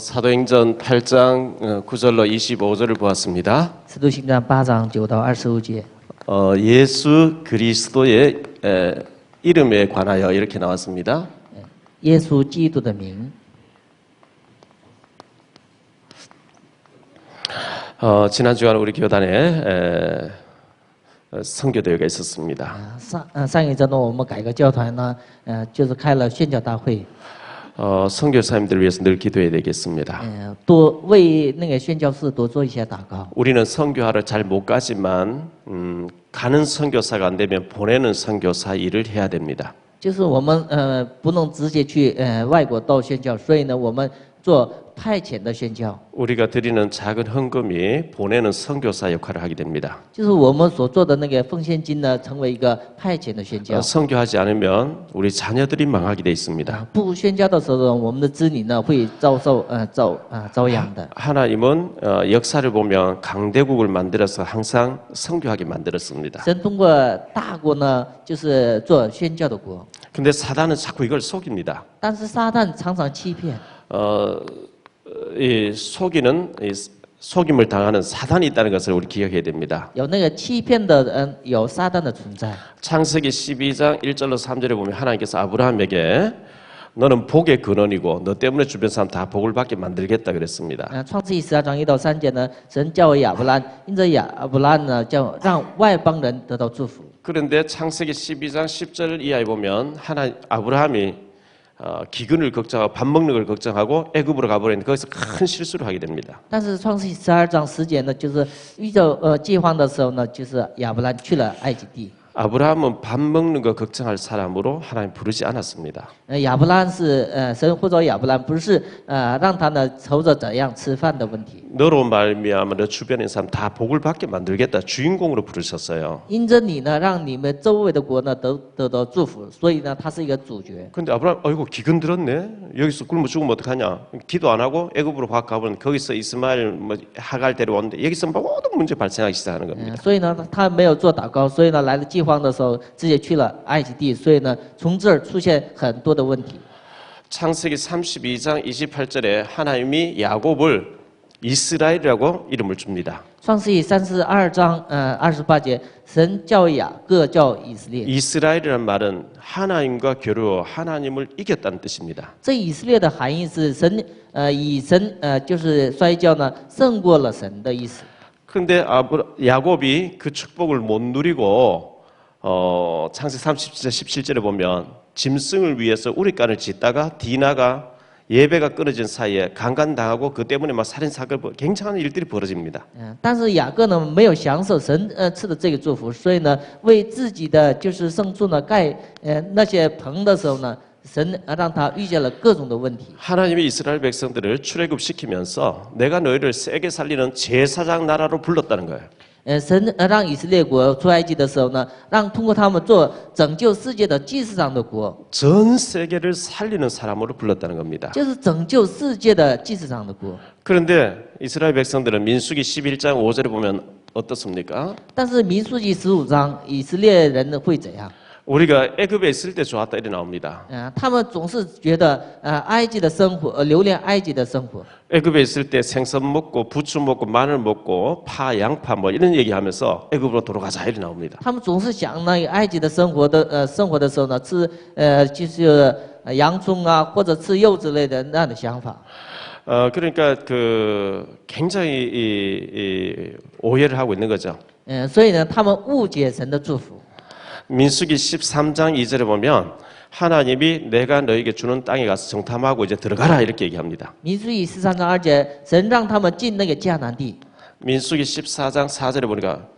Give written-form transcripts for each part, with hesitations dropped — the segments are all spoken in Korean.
사도행전 8장 9절로 25절을 보았습니다. 使徒行传8章9到25节， 예수 그리스도의 이름에 관하여 이렇게 나왔습니다. 耶稣基督的名。 지난 주간 우리 교단에 선교대회가 있었습니다. 上一周呢，我们改革教团呢，就是开了宣教大会， 선교사님들을 위해서 늘 기도해야 되겠습니다. 多为那个宣教士多做一些祷告。 우리는 선교하러 잘 못 가지만 가는 선교사가 안 되면 보내는 선교사 일을 해야 됩니다. 就是我们不能直接去外国到宣教，所以呢，我们做派遣的宣教。 우리가 드리는 작은 헌금이 보내는 선교사 역할을 하게 됩니다. 就是我们所做的那个奉献金呢，成为一个派遣的宣教。 선교하지 않으면 우리 자녀들이 망하게 돼 있습니다. 不宣教的时候呢，我们的子女呢会遭殃的。 하나님은 역사를 보면 강대국을 만들어서 항상 선교하게 만들었습니다. 神通过大国呢，就是做宣教的国。 근데 사단은 자꾸 이걸 속입니다. 但是撒旦常常欺骗。 이 속이는 속임을 당하는 사단이 있다는 것을 우리 기억해야 됩니다. 有那个欺骗的人，有撒旦的存在。 창세기 12장 1절로 3절에 보면 하나님께서 아브라함에게 너는 복의 근원이고 너 때문에 주변 사람 다 복을 받게 만들겠다 그랬습니다. 创世记12章1到3节呢，神教亚伯兰，因着亚伯兰呢，叫让外邦人得到祝福。 그런데 창세기 12장 10절 이하에 보면 아브라함이 기근을 걱정하고 밥 먹는 걸 걱정하고 애굽으로 가버렸는데 거기서 큰 실수를 하게 됩니다. 但是创世记12章10节呢，就是遇到饥荒的时候呢，就是亚伯兰去了埃及地。 아브라함은 밥 먹는 거 걱정할 사람으로 하나님 부르지 않았습니다. 亚伯兰是神呼召亚伯兰，不是让他呢愁着怎样吃饭的问题。 너로 말미암아 너 주변에 있는 사람 다 복을 받게 만들겠다 주인공으로 부르셨어요. 因着你呢，让你们周围的国呢得到祝福，所以呢，他是一个主角。 근데 아브라함 아이고 기근 들었네. 여기서 굶어 죽으면 어떡하냐. 기도 안 하고 애굽으로 확 가버리면 거기서 이스마엘 하갈 데려오는데 여기서 모든 문제 발생하기 시작하는 겁니다. 所以呢，他没有做祷告，所以呢，来了饥荒的时候，直接去了埃及地，所以呢，从这儿出现很多的问题。 창세기 32장 28절에 하나님이 야곱을 이스라엘이라고 이름을 줍니다. 创世记32章28节，神叫雅各叫以色列。 이스라엘이라는 말은 하나님과 겨루어 하나님을 이겼다는 뜻입니다. 这以色列的含义是神以神就是摔跤呢胜过了神的意思。 그런데 야곱이 그 축복을 못 누리고 창세기 37절에 보면 짐승을 위해서 우리간을 짓다가 디나가 예배가 끊어진 사이에 강간당하고 그 때문에 막 살인사건 굉장한 일들이 벌어집니다. 但是雅各呢没有享受神赐的这个祝福，所以呢为自己的就是牲畜呢盖那些棚的时候呢，神让他遇见了各种的问题。 하나님이 이스라엘 백성들을 출애굽시키면서 내가 너희를 세게 살리는 제사장 나라로 불렀다는 거예요. 神让以色列国出埃及的时候呢，让通过他们做拯救世界的祭司长的国， 전 세계를 살리는 사람으로 불렀다는 겁니다. 就是拯救世界的祭司长的国。 그런데 이스라엘 백성들은 민수기 11장 5절에 보면 어떻습니까? 但是民数记15章，以色列人会怎样？ 우리가 애굽에 있을 때 좋았다 이래 나옵니다. 他们总是觉得埃及的生活，留恋埃及的生活。 애굽에 있을 때 생선 먹고 부추 먹고 마늘 먹고 파, 양파 뭐 이런 얘기하면서 애굽으로 돌아가자 이래 나옵니다. 他们总是想呢，埃及的生活的时候呢，吃就是洋葱啊，或者吃肉之类的那样的想法。 그러니까 굉장히 이 오해를 하고 있는 거죠. 所以呢，他们误解神的祝福。 민수기 13장 2절에 보면 하나님이 내가 너에게 주는 땅에 가서 정탐하고 이제 들어가라 이렇게 얘기합니다. 民数记13章2节，神让他们进那个迦南地。 민수기 14장 4절에 보니까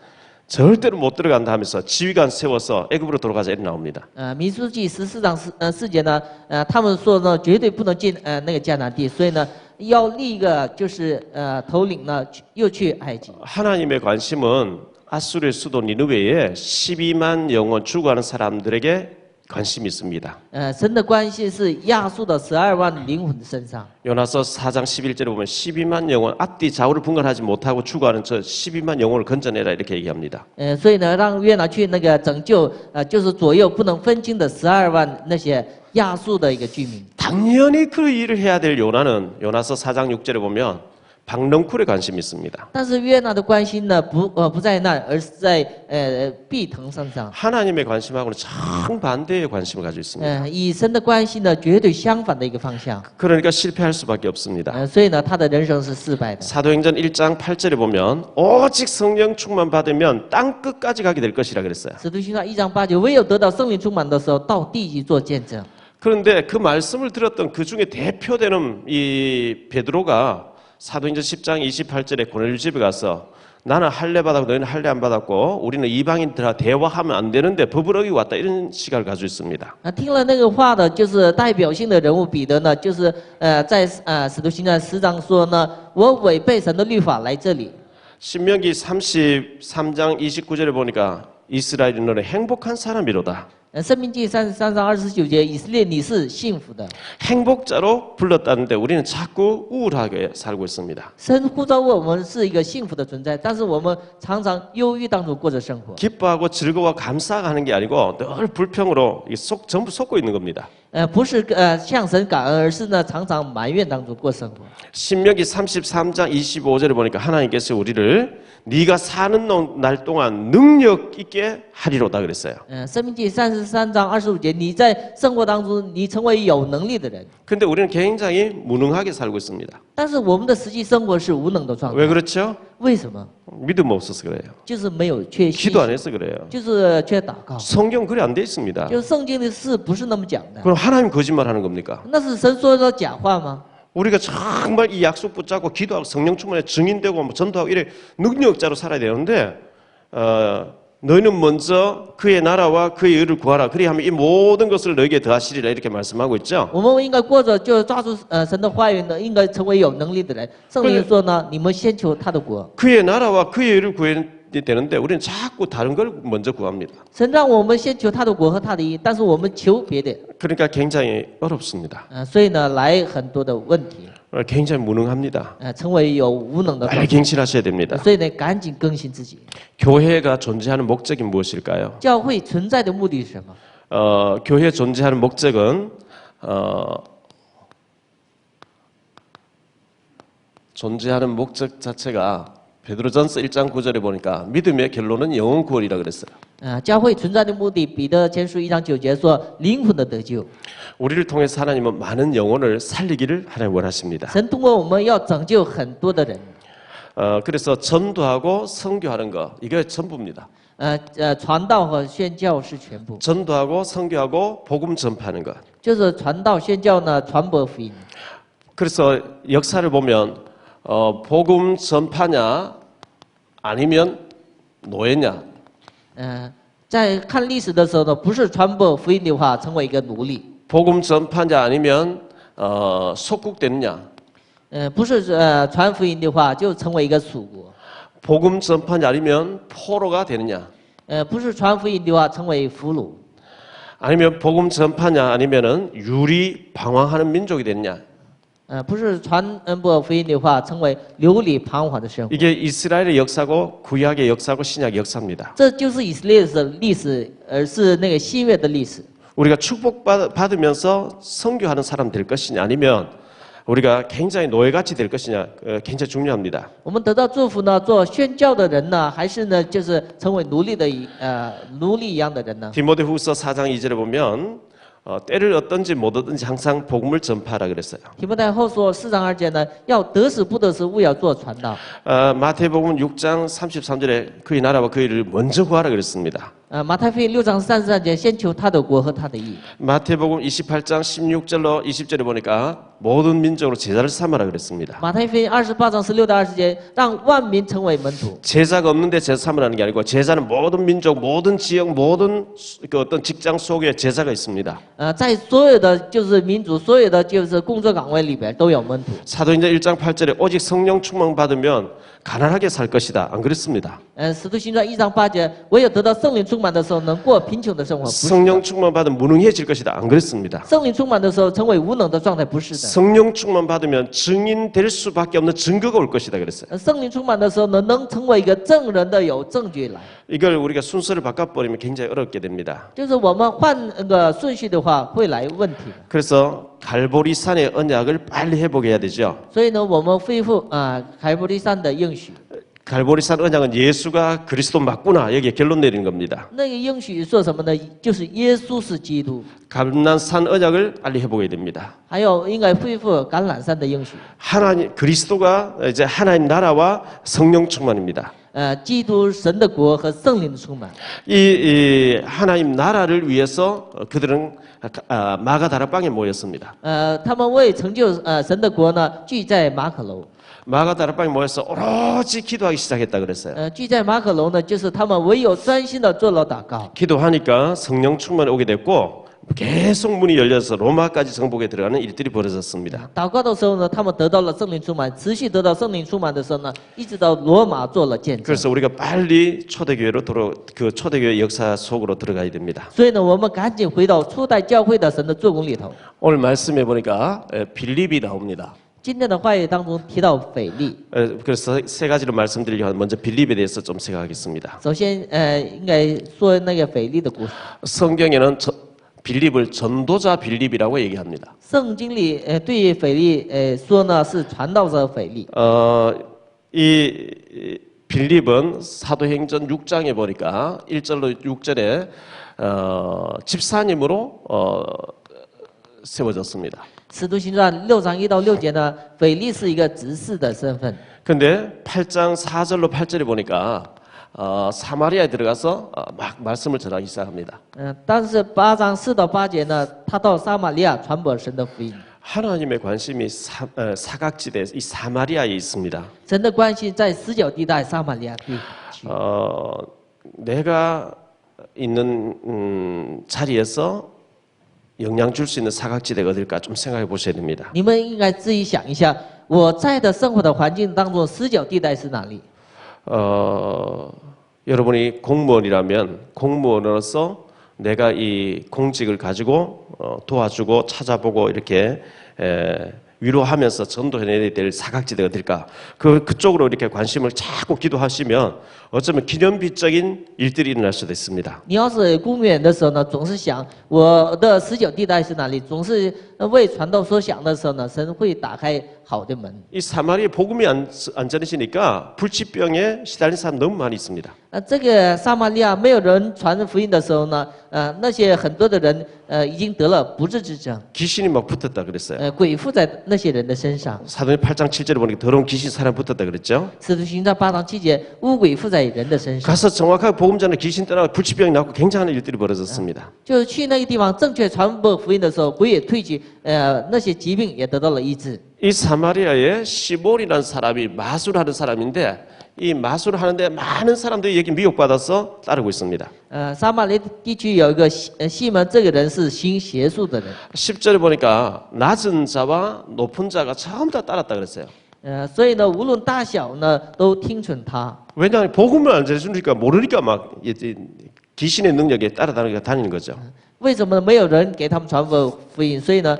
절대로 못 들어간다 하면서 지휘관 세워서 애굽으로 돌아가자 이렇게 나옵니다. 民数记14章4节呢，他们说呢绝对不能进那个迦南地，所以呢要立一个就是头领呢又去埃及。 하나님의 관심은 아수르의 수도 니느웨에 12만 영혼 죽어가는 사람들에게 관심이 있습니다. 神的关系是压缩到12万灵魂的身上。 요나서 4장 11절에 보면 12만 영혼 앞뒤 좌우를 분간하지 못하고 추구하는 저 12만 영혼을 건져내라 이렇게 얘기합니다. 所以呢，让约拿去那个拯救，就是左右不能分清的12万那些亚述的一个居民。 당연히 그 일을 해야 될 요나는 요나서 4장 6절에 보면 박넝쿨에 관심이 있습니다. 但是约拿的关心呢，不在那，而是在碧藤身上。 하나님의 관심하고는 정반대의 관심을 가지고 있습니다. 以神的关系呢，绝对相反的一个方向。 그러니까 실패할 수밖에 없습니다. 所以呢，他的人生是失败的。 사도행전 1장 8절에 보면 오직 성령 충만 받으면 땅 끝까지 가게 될 것이라 그랬어요. 使徒行传1章8节，唯有得到圣灵充满的时候，到地极做见证。 그런데 그 말씀을 들었던 그 중에 대표되는 이 베드로가 사도행전 10장 28절에 고넬료 집에 가서 나는 할례 받았고 너희는 할례 안 받았고 우리는 이방인들과 대화하면 안 되는데 법을 어기고 왔다 이런 시각을 가지고 있습니다. 听了那个话的，就是代表性的人物彼得呢，就是在使徒行传10章说呢，我违背神的律法来这里。 신명기 33장 29절에 보니까 이스라엘이 너는 행복한 사람이로다. 申命记33章29节，以色列你是幸福的。 행복자로 불렀다는데 우리는 자꾸 우울하게 살고 있습니다. 神呼召我们是一个幸福的存在，但是我们常常忧郁当中过着生活。 기뻐하고 즐거워 감사하는 게 아니고 늘 불평으로 전부 쏟고 있는 겁니다. 不是向神感恩，而是呢常常埋怨当中过生活。 신명기 33장 25절에 보니까 하나님께서 우리를 네가 사는 날 동안 능력 있게 하리로다 그랬어요. 申命记33章25节，你在生活当中，你成为有能力的人。 근데 우리는 굉장히 무능하게 살고 있습니다. 但是我们的实际生活是无能的状 왜 态。 그렇죠? 为什么？ 믿음 없어서 그래요. 就是没有缺信 기도 안 心， 해서 그래요. 就是缺祷告。 성경 그래 안 돼 있습니다. 就是圣经的事不是那么讲的。 그럼 하나님 거짓말하는 겁니까? 那是神说的假话吗？ 우리가 정말 이 약속 붙잡고 기도하고 성령 충만에 증인되고 뭐 전도하고 이래 능력자로 살아야 되는데 너희는 먼저 그의 나라와 그의 의를 구하라. 그리하면 이 모든 것을 너에게 더하시리라 이렇게 말씀하고 있죠. 我们应该过着就抓住神的话语呢，应该成为有能力的人。圣灵说呢，你们先求他的国。 그의 나라와 그의 의를 구해야 되는데 우리는 자꾸 다른 걸 먼저 구합니다. 神让我们先求他的国和他的义，但是我们求别的， 그러니까 굉장히 어렵습니다. 所以呢，来很多的问题， 굉장히 무능합니다. 成为有无能的状 빨리 态。 갱신하셔야 됩니다. 所以呢，赶紧更新自己。 교회가 존재하는 목적이 무엇일까요? 教会存在的目的是什么？ 교회 존재하는 목적은 존재하는 목적 자체가 베드로전서 1장 9절에 보니까 믿음의 결론은 영혼 구원이라 그랬어요. 教会存在的目的，彼得前书1章9节说，灵魂的得救。 우리를 통해서 하나님은 많은 영혼을 살리기를 하나님 원하십니다. 神通过我们要拯救很多的人。 그래서 전도하고 선교하는 거 이게 전부입니다. 传道和宣教是全部， 전도하고 선교하고 복음 전파하는 것. 就是传道宣教呢，传播福音。 그래서 역사를 보면 복음 전파냐 아니면 노예냐. 在看历史的时候呢，不是传播福音的话，成为一个奴隶。 복음 전파냐 아니면 속국되느냐. 不是传福音的话，就成为一个属国。 복음 전파냐 아니면 포로가 되느냐. 不是传福音的话，成为俘虏。 아니면 복음 전파냐 아니면은 유리 방황하는 민족이 되느냐. 不是传播福音的话，成为流离彷徨的生活。 이게 이스라엘의 역사고 구약의 역사고 신약의 역사입니다. 这就是以色列的历史，而是那个新约的历史。 우리가 축복받으면서 선교하는 사람 될 것이냐 아니면 우리가 굉장히 노예같이 될 것이냐 굉장히 중요합니다. 我们得到祝福呢，做宣教的人呢，还是呢，就是成为奴隶的奴隶一样的人呢？ 디모데후서 4장 2절에 보면 때를 얻든지 못 얻든지 항상 복음을 전파하라 그랬어요. 提摩太后说4章2节呢，要得时不得时，务要做传道。 마태복음 6장 33절에 그의 나라와 그의 일을 먼저 구하라 그랬습니다. 马太福音6章33节，先求他的国和他的义。 마태복음 28장 16절로 20절에 보니까 모든 민족으로 제자를 삼아라 그랬습니다. 马太福音28章16到20节，让万民成为门徒。 제자가 없는데 제자 삼으라는 게 아니고 제자는 모든 민족, 모든 지역, 모든 그 어떤 직장 속에 제자가 있습니다. 在所有的就是民族，所有的就是工作岗位里边都有门徒。 사도행전 1장 8절에 오직 성령 충만 받으면 가난하게 살 것이다. 안 그렇습니다. 使徒行传1章8节，唯有得到圣灵充满。满的时候能过贫穷的生活，不是的。 성령 충만 받으면 무능해질 것이다. 안 그렇습니다. 圣灵充满的时候成为无能的状态，不是的。 성령 충만 받으면 증인 될 수밖에 없는 증거가 올 것이다 그랬어요. 圣灵充满的时候呢，能成为一个证人的有证据来。 이걸 우리가 순서를 바꿔버리면 굉장히 어렵게 됩니다. 就是我们换那个顺序的话，会来问题。 그래서 갈보리산의 언약을 빨리 회복해야 되죠. 所以呢，我们恢复凯布利山的应许。 갈보리산 언약은 예수가 그리스도 맞구나 여기에 결론 내리는 겁니다. 那个应许说什么呢？就是耶稣是基督。 감난산 언약을 빨리 회복해야 됩니다. 还有应该恢复橄榄山的应许。 하나님 그리스도가 이제 하나님 나라와 성령 충만입니다. 基督神的国和圣灵的充满。 이 하나님 나라를 위해서 그들은 마가다락방에 모였습니다. 他们为成就神的国呢，聚在马可楼。 마가다락방에 모여서 오로지 기도하기 시작했다 그랬어요. 聚在马可楼呢，就是他们唯有专心的做了祷告。 기도하니까 성령 충만이 오게 됐고 계속 문이 열려서 로마까지 정복에 들어가는 일들이 벌어졌습니다. 祷告的时候呢，他们得到了圣灵充满，持续得到圣灵充满的时候呢，一直到罗马做了见证。 그래서 우리가 빨리 초대교회로 그 초대교회 역사 속으로 들어가야 됩니다. 所以呢，我们赶紧回到初代教会的神的做工里头。 오늘 말씀해 보니까 빌립이 나옵니다. 今天的话语当中提到腓力， 그래서 세 가지로 말씀드리려고 하는데 먼저 빌립에 대해서 좀 생각하겠습니다. 首先应该说那个腓力的故事。 성경에는 빌립을 전도자 빌립이라고 얘기합니다. 圣经里对腓力说呢是传道者腓力。 이 빌립은 사도행전 6장에 보니까 1절로 6절에 집사님으로 세워졌습니다. 使徒行传6章1到6节呢，腓力是一个执事的身份。 근데 8장 4절로 8절에 보니까 사마리아에 들어가서 막 말씀을 전하기 시작합니다. 但是8章4到8节呢，他到撒玛利亚传播神的福音。 하나님의 관심이 사각지대 이 사마리아에 있습니다. 神的关系在死角地带撒玛利亚地区。 내가 있는 자리에서 영향 줄 수 있는 사각지대가 어딜까 좀 생각해 보셔야 됩니다. 你们应该自己想一下，我在的生活的环境当中，死角地带是哪里？ 여러분이 공무원이라면 공무원으로서 내가 이 공직을 가지고 도와주고 찾아보고 이렇게 위로하면서 전도해내야 될 사각지대가 어딜까? 그쪽으로 이렇게 관심을 자꾸 기도하시면 어쩌면 기념비적인 일들이 일어날 수도 있습니다. 你要是公务员的时候呢，总是想我的死角地带是哪里，总是为传道所想的时候呢，神会打开好的门。 이 사마리아 복음이 안 전해지니까 불치병에 시달린 사람 너무 많이 있습니다. 这个撒玛利亚没有人传福音的时候呢，那些很多的人已经得了不治之症， 귀신이 막 붙었다 그랬어요. 鬼附在那些人的身上。 사도행 8장 7절에 보니까 더러운 귀신 사람 붙었다 그랬죠. 使徒行传8章7节，污鬼附在人的身上。 가서 정확하게 복음 전에 귀신 떠나고 불치병이 나고 굉장한 일들이 벌어졌습니다. 就是去那个地方正确传播福音的时候，鬼也退去，那些疾病也得到了医治。 이 사마리아에 시몬이라는 사람이 마술하는 사람인데 이 마술을 하는데 많은 사람들이 여기 미혹받아서 따르고 있습니다. 撒玛利地区有一个西门，这个人是行邪术的人。 10절에 보니까 낮은 자와 높은 자가 전부 다 따랐다 그랬어요. 所以呢，无论大小呢，都听从他。 왜냐하면 복음을 안 전해주니까 모르니까 막 귀신의 능력에 따라다니는 거죠. 为什么没有人给他们传播福音？所以呢，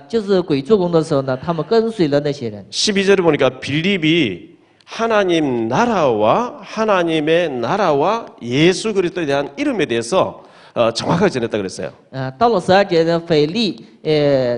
就是鬼做工的时候呢，他们跟随了那些人。 12절에 보니까 빌립이 하나님의 나라와 예수 그리스도에 대한 이름에 대해서 정확하게 전했다 그랬어요. 到了12节呢，腓力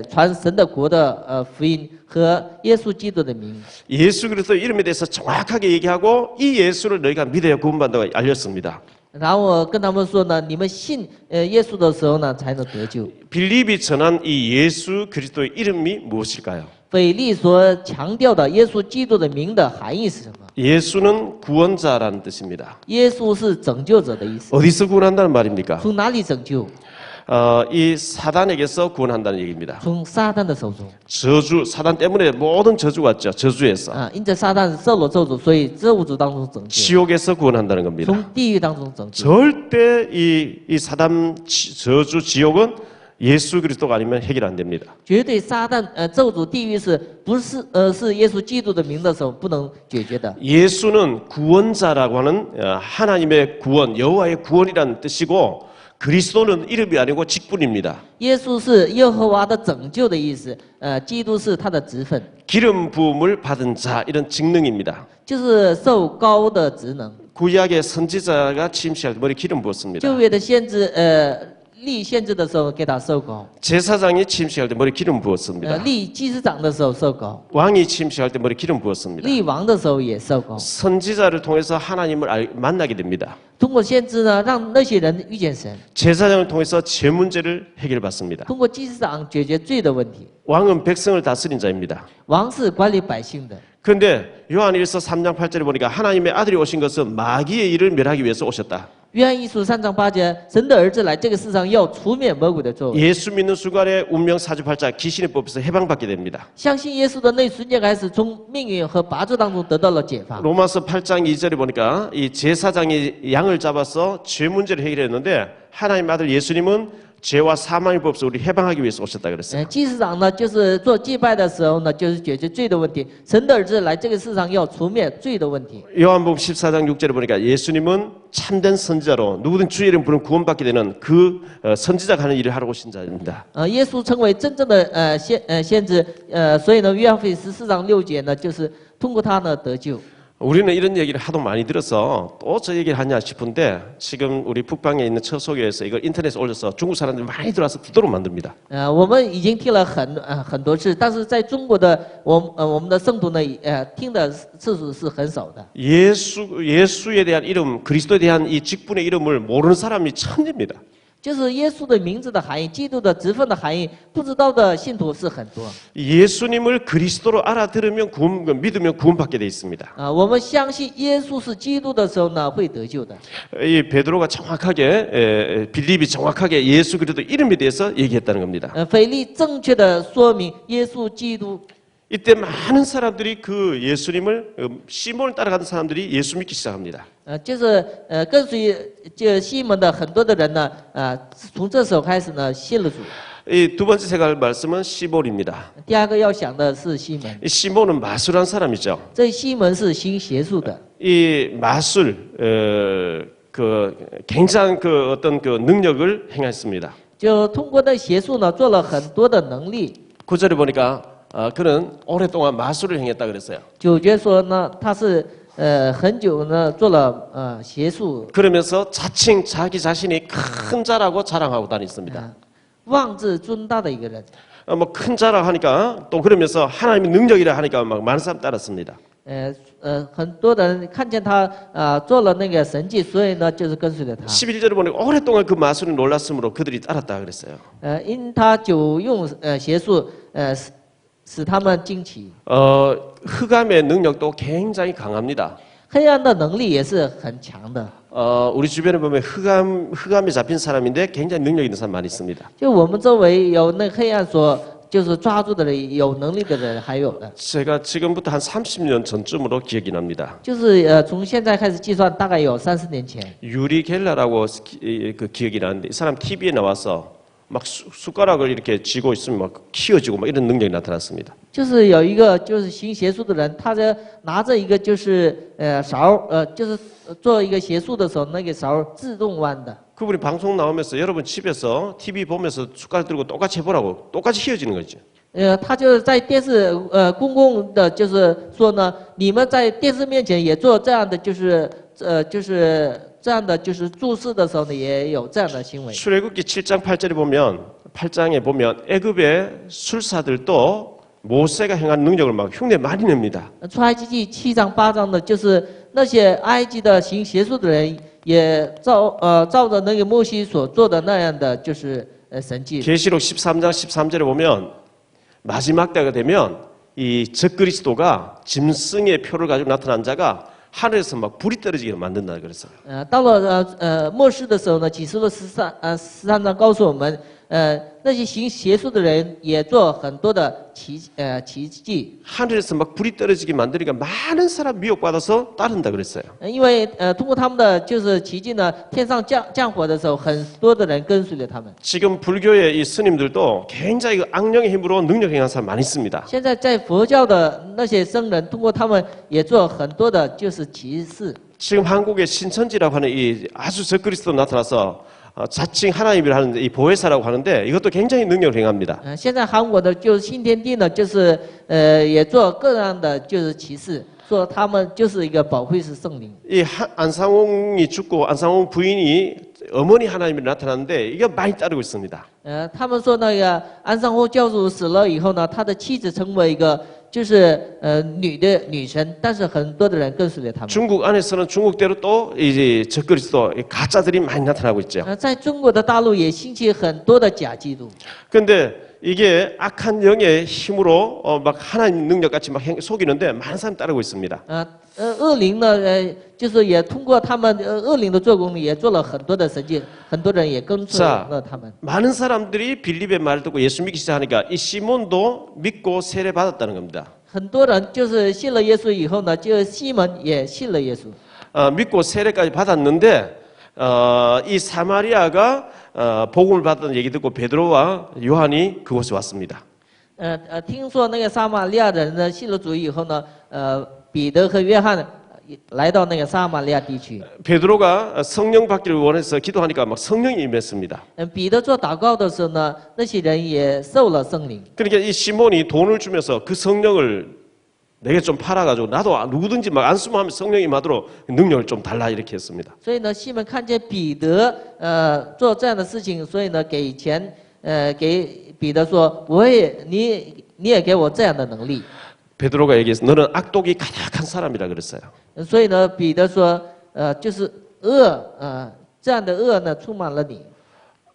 传神的国的福音和耶稣基督的名。 예수 그리스도 이름에 대해서 정확하게 얘기하고 이 예수를 너희가 믿어야 구원받는다고 알렸습니다. 然后我跟他们说呢，你们信耶稣的时候呢，才能得救。 빌립이 전한 이 예수 그리스도의 이름이 무엇일까요? 腓力所强调的耶稣基督的名的含义是什么？ 예수는 구원자라는 뜻입니다. 耶稣是拯救者的意思。 어디서 구원한다는 말입니까? 从哪里拯救？ 이 사단에게서 구원한다는 얘기입니다. 从撒旦的手中。 저주, 사단 때문에 모든 저주가 왔죠. 저주에서. 因着撒旦受了咒诅，所以咒诅当中拯救。 지옥에서 구원한다는 겁니다. 从地狱当中拯救。 절대 이 사단 저주 지옥은 예수 그리스도가 아니면 해결 안 됩니다. 绝对撒旦咒诅地狱是不是是耶稣基督的名的时候不能解决的。 예수는 구원자라고 하는 하나님의 구원, 여호와의 구원이라는 뜻이고 그리스도는 이름이 아니고 직분입니다. 耶稣是耶和华的拯救的意思，基督是他的职分， 기름 부음을 받은 자 이런 직능입니다. 就是受高的职能。 구약의 선지자가 침시할 때 머리 기름 부었습니다. 旧约的先知立先知的时候给他受膏， 제사장이 침시할 때 머리 기름 부었습니다. 立祭司长的时候受膏， 왕이 침시할 때 머리 기름 부었습니다. 立王的时候也受膏。 선지자를 통해서 하나님을 만나게 됩니다. 通过先知呢，让那些人遇见神； 제사장을 통해서 죄 문제를 해결받습니다. 通过祭司长解决罪的问题。 왕은 백성을 다스린 자입니다. 王是管理百姓的。 그런데 요한일서 3장 8절에 보니까 하나님의 아들이 오신 것은 마귀의 일을 멸하기 위해서 오셨다. 约翰一书3章8节，神的儿子来这个世上要除灭魔鬼的作为。 예수 믿는 순간에 운명 사주팔자 귀신의 법에서 해방받게 됩니다. 相信耶稣的那瞬间开始，从命运和拔罪当中得到了解放。 로마서 8장 2절에 보니까 이 제사장이 양을 잡아서 죄 문제를 해결했는데 하나님 아들 예수님은 죄와 사망의 법에서 우리 해방하기 위해서 오셨다 그랬어요. 祭司长呢，就是做祭拜的时候呢，就是解决罪的问题。神的儿子来这个世上要除灭罪的问题。 요한복음 14장 6절에 보니까 예수님은 참된 선지자로 누구든 주의 이름 부르면 구원받게 되는 그 선지자가 하는 일을 하러 오신 자입니다. 耶稣成为真正的先知，所以呢，约翰福音14章6节呢，就是通过他呢得救。 우리는 이런 얘기를 하도 많이 들어서 또 저 얘기를 하냐 싶은데 지금 우리 북방에 있는 처소교에서 이걸 인터넷에 올려서 중국 사람들이 많이 들어와서 듣도록 만듭니다. 我们已经听了很多次，但是在中国的我们的圣徒呢，听的次数是很少的。 예수에 대한 이름, 그리스도에 대한 이 직분의 이름을 모르는 사람이 천지입니다. 就是耶稣的名字的含义，基督的职分的含义，不知道的信徒是很多。 예수님을 그리스도로 알아들으면 믿으면 구원받게 돼 있습니다. 我们相信耶稣是基督的时候呢，会得救的。 이 베드로가 정확하게 빌립이 정확하게 예수 그리스도 이름에 대해서 얘기했다는 겁니다. 腓力正确的说明耶稣基督。 이때 많은 사람들이 그 예수님을 시몬을 따라가는 사람들이 예수 믿기 시작합니다. 就是跟随这西门的很多的人呢，从这时候开始呢，信了主。 이 두 번째 생각할 말씀은 시몬입니다. 第二个要想的是西门， 이 시몬은 마술한 사람이죠. 这西门是行邪术的。 이 마술 그 굉장한 그 어떤 그 능력을 행했습니다. 就通过那邪术呢，做了很多的能力。 구절에 보니까 그는 오랫동안 마술을 행했다 그랬어요. 9节说呢，他是很久呢做了邪术， 그러면서 자칭 자기 자신이 큰 자라고 자랑하고 다녔습니다. 妄自尊大的一个人。 뭐 큰 자랑하니까 또 그러면서 하나님의 능력이라 하니까 막 많은 사람 따랐습니다. 很多人看见他做了那个神迹，所以呢就是跟随着他。 11절에 보니까 오랫동안 그 마술에 놀랐으므로 그들이 따랐다 그랬어요. 因他久用邪术，使他们惊奇。 흑암의 능력도 굉장히 강합니다. 黑暗的能力也是很强的。 우리 주변에 보면 흑암에 잡힌 사람인데 굉장히 능력 있는 사람 많이 있습니다. 就我们周围有那黑暗所就是抓住的人，有能力的人还有的。 제가 지금부터 한 30년 전쯤으로 기억이 납니다. 就是从现在开始计算，大概有30年前。 유리 겔라라고 그 기억이 나는데 이 사람 TV에 나와서 막 숟가락을 이렇게 쥐고 있으면 막 키워지고 막 이런 능력이 나타났습니다. 就是有一个就是行邪术的人，他拿着一个就是勺，就是做一个邪术的时候，那个勺自动弯的。 그분이 방송 나오면서 여러분 집에서 TV 보면서 숟가락 들고 똑같이 해보라고 똑같이 휘어지는 거죠. 他就是在电视公共的，就是说呢，你们在电视面前也做这样的，就是这样的，就是注视的时候呢，也有这样的行为。 출애굽기 7장 8장에 보면 애굽의 술사들도 모세가 행한 능력을 막 흉내 많이 냅니다. 出埃及记7章8章的，就是那些埃及的行邪术的人，也照着那个摩西所做的那样的，就是神迹。 계시록 13장 13절에 보면 마지막 때가 되면 이 적그리스도가 짐승의 표를 가지고 나타난 자가 하늘에서 막 불이 떨어지게 만든다 그랬어요. 到了末世的时候呢，启示录13章告诉我们，那些行邪术的人也做很多的奇迹， 하늘에서 막 불이 떨어지게 만드니까 많은 사람 미혹받아서 따른다 그랬어요. 因为通过他们的就是奇迹呢，天上降火的时候，很多的人跟随着他们。 지금 불교의 이 스님들도 굉장히 그 악령의 힘으로 능력 행한 사람 많이 있습니다. 现在在佛教的那些僧人，通过他们也做很多的就是奇事。 지금 한국의 신천지라고 하는 이 아주 적그리스도 나타나서 자칭 하나님이라 하는 이 보혜사라고 하는데 이것도 굉장히 능력을 행합니다. 现在韩国的就是新天地呢，就是也做各样的就是奇事，说他们就是一个保惠师圣灵。 이 안상홍이 죽고 안상홍 부인이 어머니 하나님이 나타났는데 이게 많이 따르고 있습니다. 他们说那个安尚霍教主死了以后呢，他的妻子成为一个就是女神，但是很多的人跟随着他们。 중국 안에서는 중국대로 또 이제 적그리스도 가짜들이 많이 나타나고 있죠. 在中国的大陆也兴起很多的假基督。 그런데 이게 악한 영의 힘으로 막 하나님 능력같이 막 속이는데 많은 사람 따르고 있습니다. 恶灵呢，就是也通过他们恶灵的做工，也做了很多的神迹，很多人也跟随了他们。 많은 사람들이 빌립의 말을 듣고 예수 믿기 시작하니까 이 시몬도 믿고 세례 받았다는 겁니다. 很多人就是信了耶稣以后呢，就西门也信了耶稣。 믿고 세례까지 받았는데 이 사마리아가 복음을 받았다는 얘기 듣고 베드로와 요한이 그곳에 왔습니다. 听说那个撒玛利亚人呢信了主以后呢，彼得和约翰来到那个撒玛利亚地区。 베드로가 성령 받기를 원해서 기도하니까 막 성령이 임했습니다. 彼得做祷告的时候呢，那些人也受了圣灵。 그러니까 이 시몬이 돈을 주면서 그 성령을 내게 좀 팔아가지고 나도 누구든지 막 안수하면 성령이 임하도록 능력을 좀 달라 이렇게 했습니다. 所以呢，西门看见彼得做这样的事情，所以呢给钱给彼得说，你也给我这样的能力。 베드로가 얘기해서 너는 악독이 가득한 사람이라 그랬어요. 所以呢，彼得说，就是这样的恶呢充满了你，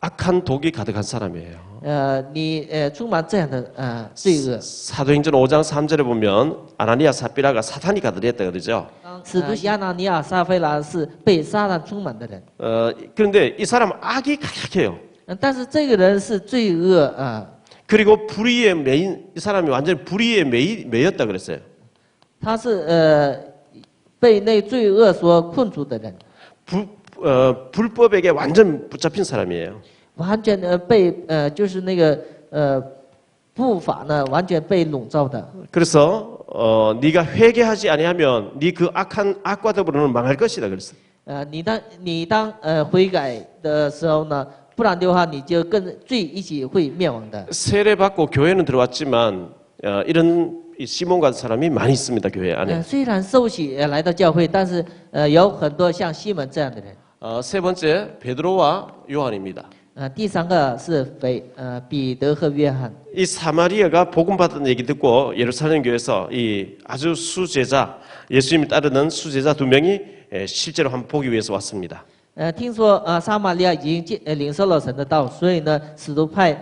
악한 독이 가득한 사람이에요. 你充满这样的罪恶。 사도행전 5장 3절에 보면 아나니아 삽비라가 사탄이 가득했다 그러죠. 使徒亚拿尼亚、撒非拉是被撒旦充满的人， 그런데 이 사람은 악이 가득해요. 但是这个人是罪恶그리고 불의에 매인 이 사람이 완전히 불의에 매였다 그랬어요. 他是被那罪恶所困住的人， 불법에게 완전 붙잡힌 사람이에요. 完全被就是那个不法呢完全被笼罩的。 그래서 네가 회개하지 아니하면 네 그 악한 악과 더불어는 망할 것이다 그랬어요. 你当悔改的时候呢，不然的话你就跟罪一起会灭亡的。 세례 받고 교회는 들어왔지만 이런 이 시몬 같은 사람이 많이 있습니다 교회 안에. 虽然受洗来到教会，但是有很多像西门这样的人。 세 번째 베드로와 요한입니다. 第三个是彼得和约翰。 이 사마리아가 복음 받은 얘기 듣고 예루살렘 교회에서 이 아주 수제자 예수님을 따르는 수제자 2명이 실제로 한번 보기 위해서 왔습니다. 听说撒玛利亚已经领受了神的道，所以呢，使徒派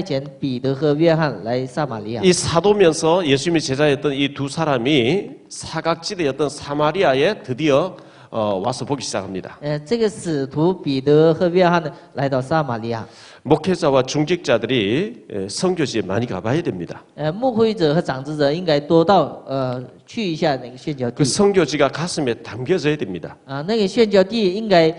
遣彼得和约翰来撒玛利亚。 이 사도면서 예수님의 제자였던 이 두 사람이 사각지대였던 사마리아에 드디어 와서 보기 시작합니다. 这个使徒彼得和约翰呢，来到撒玛利亚。 목회자와 중직자들이 선교지에 많이 가봐야 됩니다. 牧会者和长子者应该多到去一下那个宣教地。 그 선교지가 가슴에 담겨져야 됩니다. 那个宣教地应该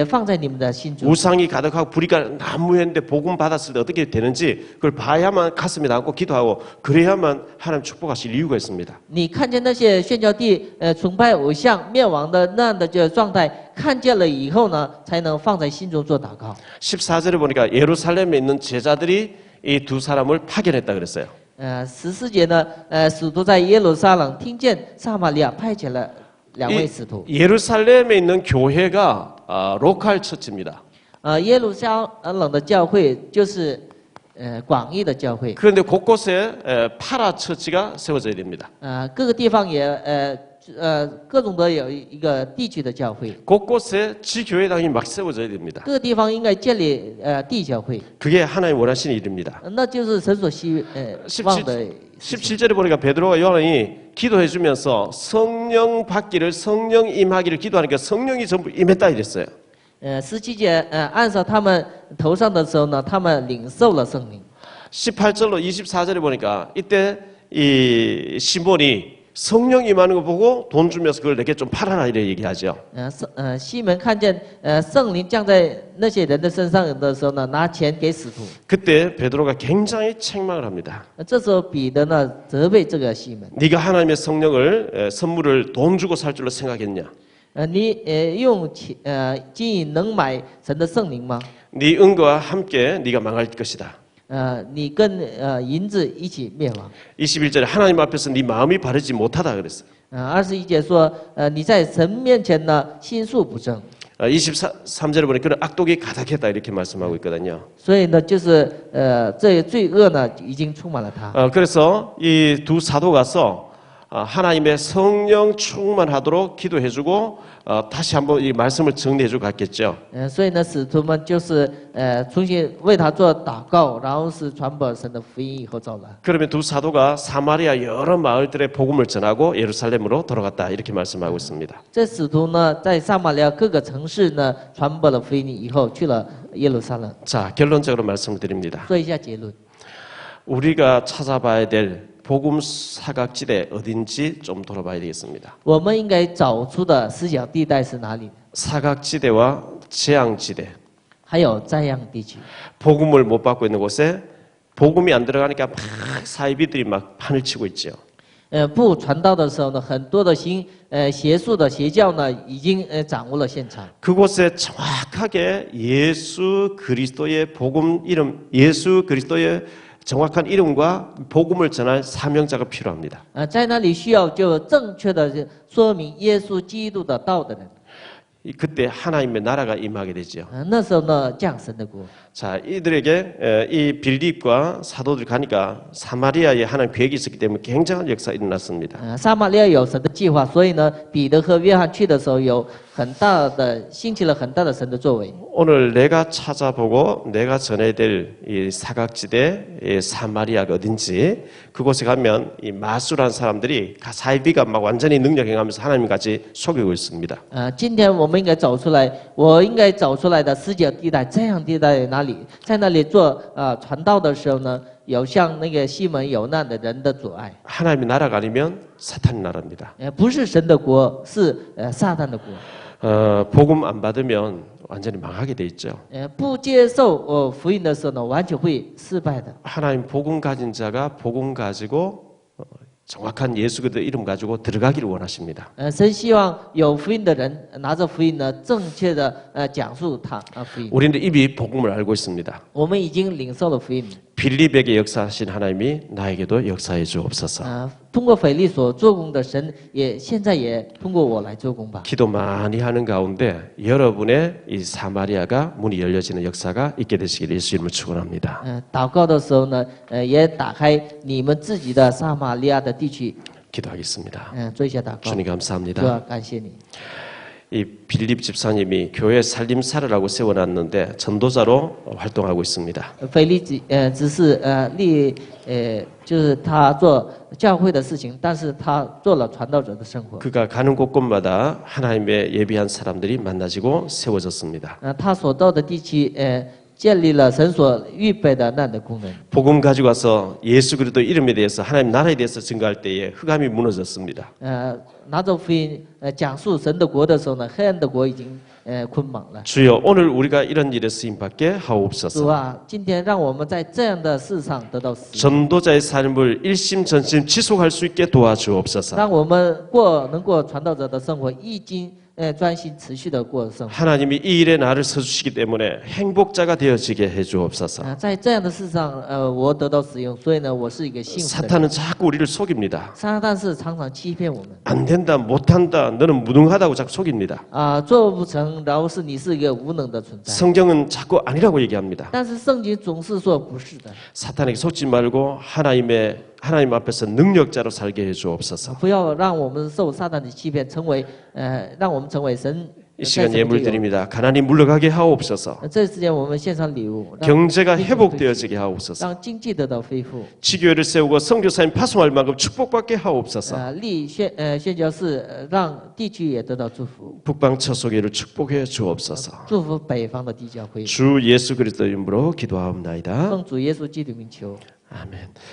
放在你们的心中。 우상이 가득하고 불의가 난무했는데 복음 받았을 때 어떻게 되는지 그걸 봐야만 가슴에 담고 기도하고 그래야만 하나님 축복하실 이유가 있습니다. 你看见那些宣教地崇拜偶像灭亡的那样的这个状态，看见了以后呢，才能放在心中做祷告。 14절에 보니까 예루살렘에 있는 제자들이 이 두 사람을 파견했다 그랬어요. 14节呢，使徒在耶路撒冷听见撒玛利亚派遣了2位使徒。 예루살렘에 있는 교회가 로컬 처치입니다. 耶路撒冷的教会就是广义的教会。 그런데 곳곳에 파라 처치가 세워져야 됩니다. 各个地方也各种的有一个地区的教会。 곳곳에 지교회당이 막 세워져야 됩니다. 各个地方应该建立地教会， 그게 하나님 원하시는 일입니다. 那就是神所希望的。 17절에 보니까 베드로와 요한이 기도해 주면서 성령 받기를 성령 임하기를 기도하니까 성령이 전부 임했다 이랬어요. 17节按照他们头上的时候呢，他们领受了圣灵。 18절로 24절에 보니까 이때 이 시몬이 성령 임하는 거 보고 돈 주면서 그걸 내게 좀 팔아라 이래 얘기하죠. 西门看见圣灵降在那些人的身上的时候呢，拿钱给使徒。 그때 베드로가 굉장히 책망을 합니다. 这时候彼得呢责备这个西门， 네가 하나님의 성령을 선물을 돈 주고 살 줄로 생각했냐? 你用钱金银能买神的圣灵吗？ 네 은과 함께 네가 망할 것이다. 你跟银子一起灭亡。 21절에 하나님 앞에서 네 마음이 바르지 못하다 그랬어요. 21节说，你在神面前呢心术不正。 23절에 보니까 그런 악독이 가득했다 이렇게 말씀하고 있거든요. 所以呢，就是这罪恶呢已经充满了他。 그래서 이 두 사도 가서 하나님의 성령 충만하도록 기도해주고 다시 한번 이 말씀을 정리해주고 갔겠죠. 所以呢，使徒们就是重新为他做祷告，然后是传播神的福音以后走了。 그러면 두 사도가 사마리아 여러 마을들의 복음을 전하고 예루살렘으로 돌아갔다 이렇게 말씀하고 있습니다. 这使徒呢，在撒玛利亚各个城市呢传播了福音以后，去了耶路撒冷。 자, 결론적으로 말씀드립니다. 做一下结论， 우리가 찾아봐야 될 복음 사각지대 어딘지 좀 돌아봐야 되겠습니다. 我们应该找出的死角地带是哪里？ 사각지대와 재앙지대. 还有灾殃地区。 복음을 못 받고 있는 곳에 복음이 안 들어가니까 막 사이비들이 막 판을 치고 있죠. 不传道的时候呢，很多的邪术的邪教呢，已经掌握了现场。 그곳에 정확하게 예수 그리스도의 복음 이름, 예수 그리스도의 정확한 이름과 복음을 전할 사명자가 필요합니다. 在那里需要就正确的说明耶稣基督的道的人。 그때 하나님의 나라가 임하게 되죠. 那时候呢，降神的国。 자, 이들에게 이 빌립과 사도들 가니까 사마리아에 하나님 계획이 있었기 때문에 굉장한 역사가 일어났습니다. 撒玛利亚有神的计划，所以呢，彼得和约翰去的时候，有很大的兴起了很大的神的作为。 오늘 내가 찾아보고 내가 전해야 될 이 사각지대 이 사마리아가 어딘지 그곳에 가면 이 마술한 사람들이 사이비가 막 완전히 능력 행하면서 하나님 같이 속이고 있습니다. 今天我们应该找出来，我应该找出来的死角地带，这样地带在哪里？在那里做传道的时候呢，有像那个西门有难的人的阻碍。 하나님의 나라가 아니면 사탄의 나라입니다. 不是神的国，是撒旦的国。 복음 안 받으면 완전히 망하게 돼 있죠. 不接受福音的时候呢，完全会失败的。 하나님 복음 가진 자가 복음 가지고 정확한 예수 그리스도 이름 가지고 들어가기를 원하십니다. 神希望有福音的人拿着福音呢，正确的讲述他福音。 우리는 이미 복음을 알고 있습니다. 我们已经领受了福音。 빌립에게 역사하신 하나님이 나에게도 역사해 주옵소서. 通过腓力所做工的神，现在也通过我来做工吧。 기도 많이 하는 가운데 여러분의 이 사마리아가 문이 열려지는 역사가 있게 되시기를 예수 이름으로 축원합니다. 祷告的时候呢，也打开你们自己的撒玛利亚的地区。 기도하겠습니다. 做一下祷告。 주님 主啊， 감사합니다. 感谢你。 이 빌립 집사님이 교회 살림살이라고 세워놨는데 전도자로 활동하고 있습니다. 腓力只是就是他做教会的事情，但是他做了传道者的生活。 그가 가는 곳곳마다 하나님의 예비한 사람들이 만나지고 세워졌습니다. 他所到的地区，建立了神所预备的那样的功能。 복음 가지고 와서 예수 그리스도 이름에 대해서 하나님 나라에 대해서 증거할 때에 흑암이 무너졌습니다. 拿着福音讲述神的国的时候呢，黑暗的国已经捆绑了。 주여 오늘 우리가 이런 일에 쓰임받게 主 하옵소서. 啊，今天让我们在这样的事上得到使用， 전도자의 삶을 일심전심 지속할 수 있게 도와주옵소서. 让我们能过传道者的生活，一经专心持续的过生活。 하나님이 이 일에 나를 서주시기 때문에 행복자가 되어지게 해주옵소서. 在这样的事上，我得到使用，所以呢，我是一个幸福的人。 사탄은 자꾸 우리를 속입니다. 撒旦是常常欺骗我们 안 된다, 못한다, 너는 무능하다고 자꾸 속입니다. 做不成，然后你是一个无能的存在。 성경은 자꾸 아니라고 얘기합니다. 但是圣经总是说不是的， 사탄에게 속지 말고 하나님 앞에서 능력자로 살게 해주옵소서. 不要让我们受撒旦的欺骗，让我们成为神이 시간 예물 드립니다. 가난이 물러가게 하옵소서. 这时间我们献上礼物，让 경제가 经济 회복되어지게 하옵소서. 让经济得到恢复。 지교회를 세우고 선교사님 파송할 만큼 축복받게 하옵소서. 立宣教士，让地区也得到祝福， 북방 처소교회를 축복해 주옵소서. 祝福北方的地教会。 주 예수 그리스도 이름으로 기도하옵나이다. 奉主耶稣基督名求。 아멘.